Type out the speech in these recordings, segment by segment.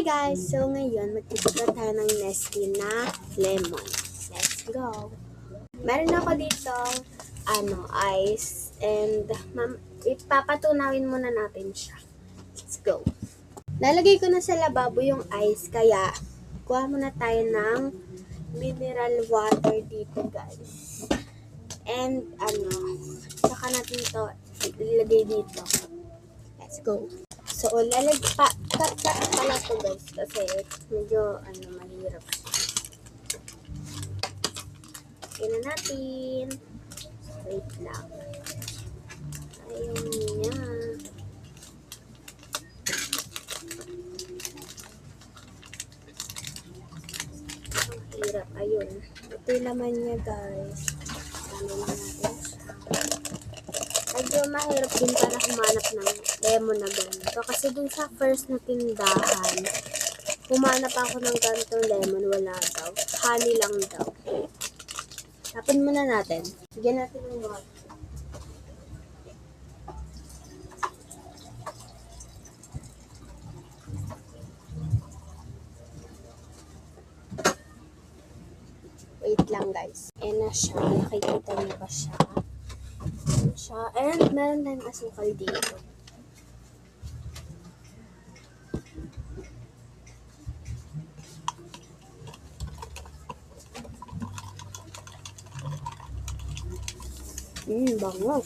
Hi guys! So ngayon, magtitipid tayo ng Nestle na lemon. Let's go! Meron ako dito, ice. And ipapatunawin muna natin siya. Let's go! Nalagay ko na sa lababo yung ice, kaya kuha muna tayo ng mineral water dito guys. And saka natin ito ilagay dito. Let's go! So, cut pala to guys kasi medyo mahirap. Okay na natin. Wait lang. Ayun niya. Ang hirap. Ayun. Ito yung laman niya guys. Ano na natin siya. Medyo mahirap din para humanap ng lemon na ganito. Kasi dun sa first na tindahan, humanap ako ng ganitong lemon. Wala daw. Honey lang daw. Tapon muna natin. Bigyan natin ng water. Wait lang guys. Ayan na siya. Nakikita niyo ba siya? And meron tayong asukal dito. Bango.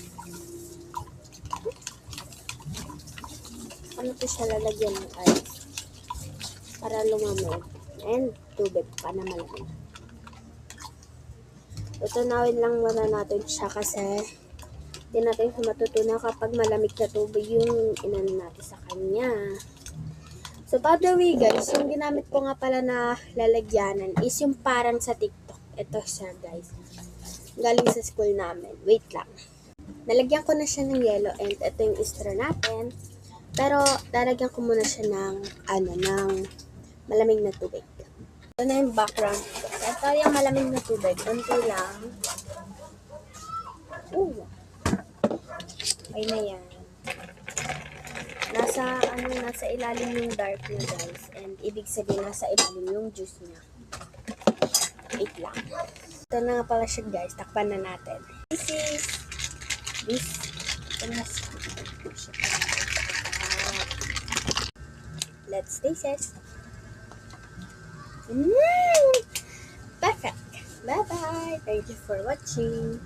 Ano to siya lalagyan ng ice? Para lumamig. And tubig pa na malamig. Tutunawin lang muna natin siya kasi hindi natin siya matutunaw kapag malamig na tubig yung inano natin sa kanya. So, by the way guys, yung ginamit ko nga pala na lalagyanan is yung parang sa TikTok. Ito siya guys. Galing sa school namin. Wait lang. Nalagyan ko na siya ng yellow and ito yung straw natin. Pero, lalagyan ko muna siya ng, ng malamig na tubig. Ito na yung background. Ito yung malamig na tubig. Unti lang. Okay na yan. Nasa ilalim yung dark na guys. And ibig sabihin nasa ilalim yung juice niya. Wait lang. Ito na nga pala siya guys. Takpan na natin. Let's taste it. Perfect. Bye-bye. Thank you for watching.